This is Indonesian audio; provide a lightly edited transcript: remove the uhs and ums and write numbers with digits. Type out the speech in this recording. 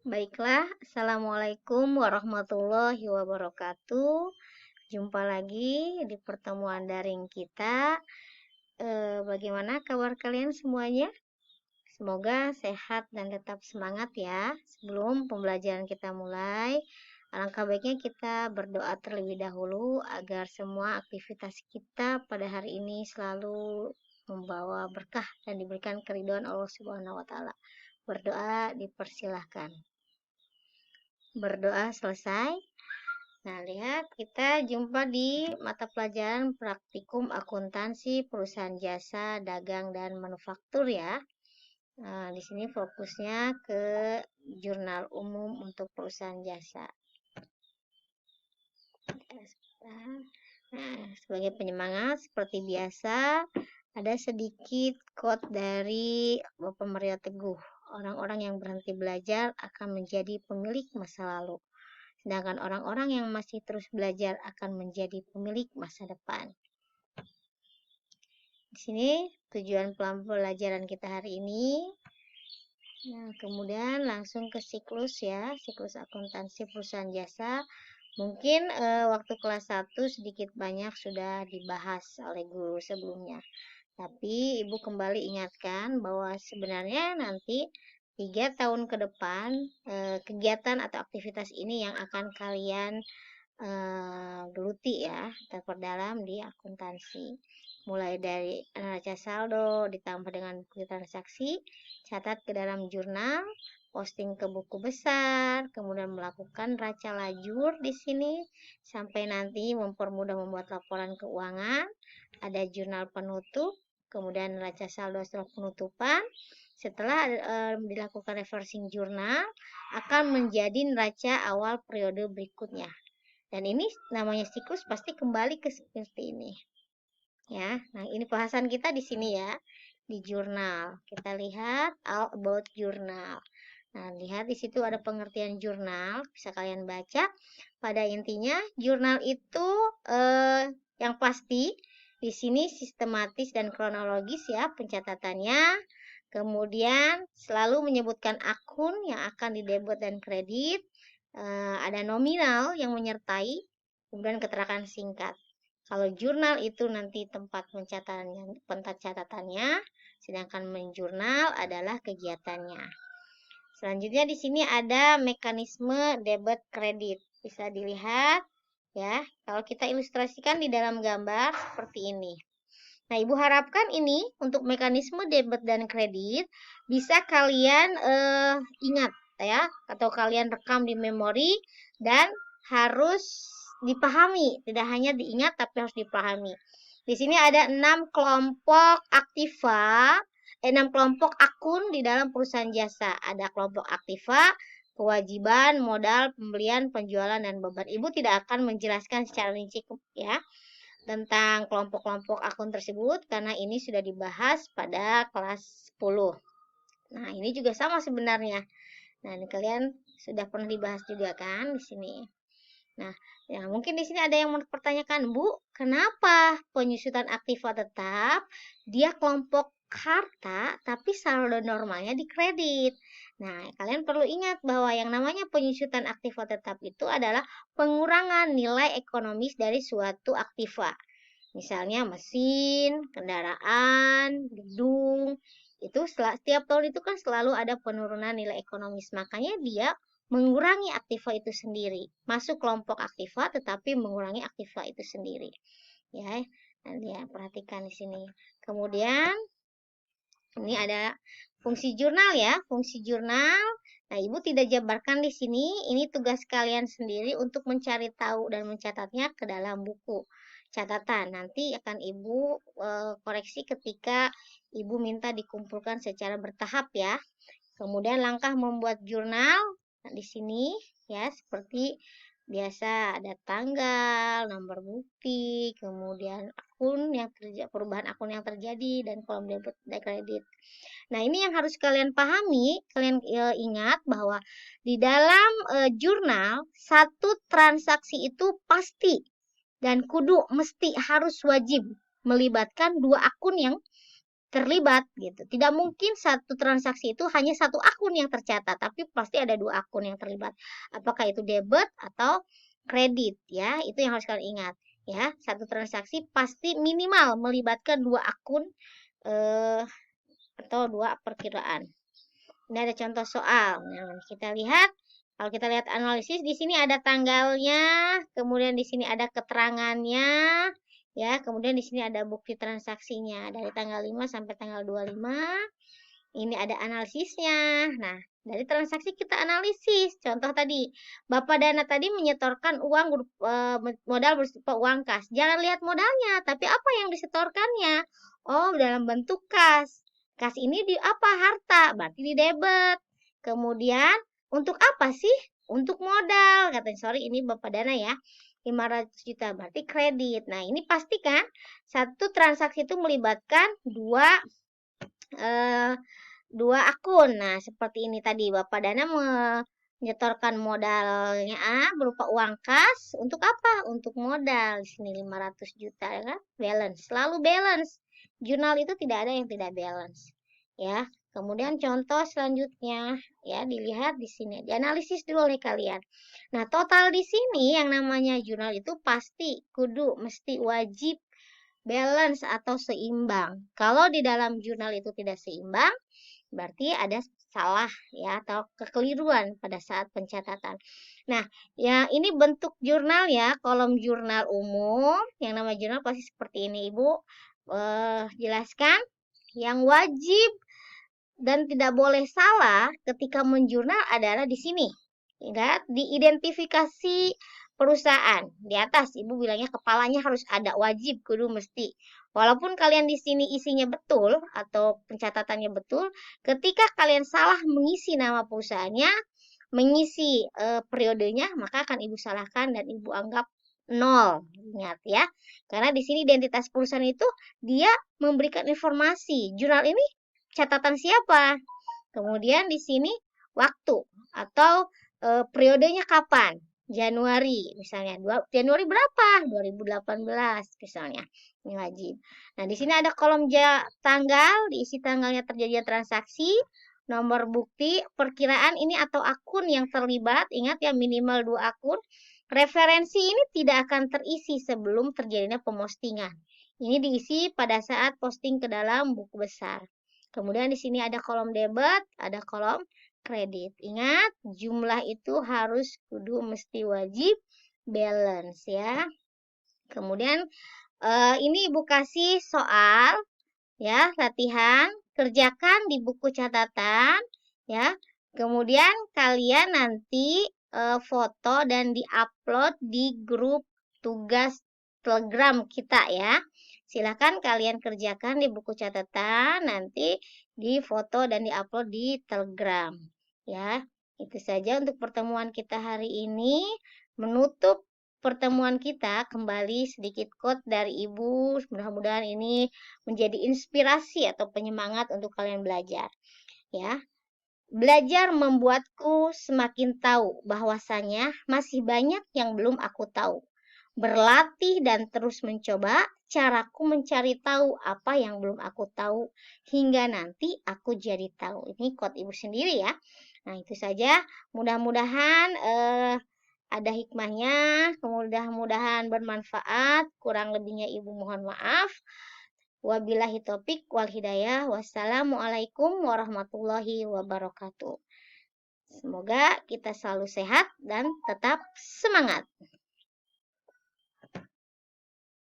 Baiklah, Assalamualaikum warahmatullahi wabarakatuh. Jumpa lagi di pertemuan daring kita. Bagaimana kabar kalian semuanya? Semoga sehat dan tetap semangat ya. Sebelum pembelajaran kita mulai, alangkah baiknya kita berdoa terlebih dahulu agar semua aktivitas kita pada hari ini selalu membawa berkah dan diberikan keridhaan Allah Subhanahu wa taala. Berdoa dipersilahkan. Berdoa selesai. Nah, lihat kita jumpa di mata pelajaran praktikum akuntansi perusahaan jasa, dagang dan manufaktur ya. Nah, di sini fokusnya ke jurnal umum untuk perusahaan jasa. Nah, sebagai penyemangat seperti biasa ada sedikit quote dari Bapak Mario Teguh. Orang-orang yang berhenti belajar akan menjadi pemilik masa lalu. Sedangkan orang-orang yang masih terus belajar akan menjadi pemilik masa depan. Di sini tujuan pembelajaran kita hari ini. Nah, kemudian langsung ke siklus ya, siklus akuntansi perusahaan jasa. Mungkin waktu kelas 1 sedikit banyak sudah dibahas oleh guru sebelumnya. Tapi Ibu kembali ingatkan bahwa sebenarnya nanti 3 tahun ke depan kegiatan atau aktivitas ini yang akan kalian geluti ya, terperdalam di akuntansi. Mulai dari neraca saldo ditambah dengan bukti transaksi, catat ke dalam jurnal, posting ke buku besar, kemudian melakukan raca lajur di sini sampai nanti mempermudah membuat laporan keuangan, ada jurnal penutup, kemudian neraca saldo setelah penutupan. Setelah dilakukan reversing jurnal akan menjadi neraca awal periode berikutnya. Dan ini namanya siklus pasti kembali ke seperti ini. Ya, nah ini bahasan kita di sini ya, di jurnal. Kita lihat all about jurnal. Nah, lihat di situ ada pengertian jurnal, bisa kalian baca. Pada intinya, jurnal itu yang pasti di sini sistematis dan kronologis ya pencatatannya. Kemudian selalu menyebutkan akun yang akan didebit dan kredit. Ada nominal yang menyertai, kemudian keterangan singkat. Kalau jurnal itu nanti tempat pencatatannya, sedangkan menjurnal adalah kegiatannya. Selanjutnya di sini ada mekanisme debit kredit. Bisa dilihat ya, kalau kita ilustrasikan di dalam gambar seperti ini. Nah, Ibu harapkan ini untuk mekanisme debit dan kredit bisa kalian ingat ya, atau kalian rekam di memori dan harus dipahami, tidak hanya diingat tapi harus dipahami. Di sini ada 6 kelompok aktiva, 6 kelompok akun di dalam perusahaan jasa. Ada kelompok aktiva, kewajiban, modal, pembelian, penjualan, dan beban. Ibu tidak akan menjelaskan secara rinci ya tentang kelompok-kelompok akun tersebut karena ini sudah dibahas pada kelas 10. Nah, ini juga sama sebenarnya. Nah, ini kalian sudah pernah dibahas juga kan di sini. Nah, ya mungkin di sini ada yang mempertanyakan, Bu, kenapa penyusutan aktiva tetap dia kelompok harta tapi saldo normalnya di kredit? Nah, kalian perlu ingat bahwa yang namanya penyusutan aktiva tetap itu adalah pengurangan nilai ekonomis dari suatu aktiva. Misalnya mesin, kendaraan, gedung, itu setiap tahun itu kan selalu ada penurunan nilai ekonomis. Makanya dia mengurangi aktiva itu sendiri. Masuk kelompok aktiva tetapi mengurangi aktiva itu sendiri. Ya, nanti ya perhatikan di sini. Kemudian ini ada fungsi jurnal ya, fungsi jurnal. Nah, Ibu tidak jabarkan di sini. Ini tugas kalian sendiri untuk mencari tahu dan mencatatnya ke dalam buku catatan. Nanti akan Ibu koreksi ketika Ibu minta dikumpulkan secara bertahap ya. Kemudian langkah membuat jurnal. Nah, di sini ya seperti biasa ada tanggal, nomor bukti, kemudian akun yang terjadi, perubahan akun yang terjadi dan kolom debit dan kredit. Nah, ini yang harus kalian pahami, kalian ingat bahwa di dalam jurnal satu transaksi itu pasti dan kudu mesti harus wajib melibatkan dua akun yang terlibat gitu. Tidak mungkin satu transaksi itu hanya satu akun yang tercatat, tapi pasti ada dua akun yang terlibat. Apakah itu debit atau kredit ya, itu yang harus kalian ingat ya. Satu transaksi pasti minimal melibatkan dua akun atau dua perkiraan. Ini ada contoh soal. Nah, kita lihat. Kalau kita lihat analisis, di sini ada tanggalnya, kemudian di sini ada keterangannya, ya, kemudian di sini ada bukti transaksinya dari tanggal 5 sampai tanggal 25. Ini ada analisisnya. Nah, dari transaksi kita analisis. Contoh tadi, Bapak Dana tadi menyetorkan uang modal berupa uang kas. Jangan lihat modalnya, tapi apa yang disetorkannya. Oh, dalam bentuk kas. Kas ini di apa? Harta, berarti di debit. Kemudian, untuk apa sih? Untuk modal. Katanya, sorry ini Bapak Dana ya. 500 juta, berarti kredit. Nah, ini pastikan satu transaksi itu melibatkan dua akun. Nah, seperti ini tadi Bapak Dana menyetorkan modalnya berupa uang kas untuk apa? Untuk modal. Di sini 500 juta ya kan? Balance, selalu balance. Jurnal itu tidak ada yang tidak balance. Ya. Kemudian contoh selanjutnya ya dilihat di sini, dianalisis dulu oleh kalian. Nah, total di sini yang namanya jurnal itu pasti kudu mesti wajib balance atau seimbang. Kalau di dalam jurnal itu tidak seimbang, berarti ada salah ya atau kekeliruan pada saat pencatatan. Nah, ya ini bentuk jurnal ya, kolom jurnal umum. Yang namanya jurnal pasti seperti ini, Ibu. Jelaskan yang wajib dan tidak boleh salah ketika menjurnal adalah di sini. Ingat, diidentifikasi perusahaan. Di atas Ibu bilangnya kepalanya harus ada, wajib kudu mesti. Walaupun kalian di sini isinya betul atau pencatatannya betul, ketika kalian salah mengisi nama perusahaannya, mengisi periodenya, maka akan Ibu salahkan dan Ibu anggap nol. Ingat ya. Karena di sini identitas perusahaan itu dia memberikan informasi. Jurnal ini catatan siapa? Kemudian di sini waktu atau periodenya kapan? Januari misalnya. Januari berapa? 2018 misalnya. Ini wajib. Nah, di sini ada kolom tanggal, diisi tanggalnya terjadinya transaksi, nomor bukti, perkiraan ini atau akun yang terlibat. Ingat ya, minimal 2 akun. Referensi ini tidak akan terisi sebelum terjadinya pemostingan. Ini diisi pada saat posting ke dalam buku besar. Kemudian di sini ada kolom debit, ada kolom kredit. Ingat, jumlah itu harus kudu mesti wajib balance ya. Kemudian ini Ibu kasih soal ya, latihan, kerjakan di buku catatan ya. Kemudian kalian nanti foto dan diupload di grup tugas Telegram kita ya. Silakan kalian kerjakan di buku catatan, nanti difoto dan diupload di Telegram. Ya, itu saja untuk pertemuan kita hari ini. Menutup pertemuan kita, kembali sedikit quote dari Ibu. Mudah-mudahan ini menjadi inspirasi atau penyemangat untuk kalian belajar. Ya, belajar membuatku semakin tahu bahwasanya masih banyak yang belum aku tahu. Berlatih dan terus mencoba, caraku mencari tahu apa yang belum aku tahu, hingga nanti aku jadi tahu. Ini quote Ibu sendiri ya. Nah, itu saja. Mudah-mudahan ada hikmahnya, mudah-mudahan bermanfaat. Kurang lebihnya Ibu mohon maaf. Wabillahi taufik wal hidayah. Wassalamualaikum warahmatullahi wabarakatuh. Semoga kita selalu sehat dan tetap semangat.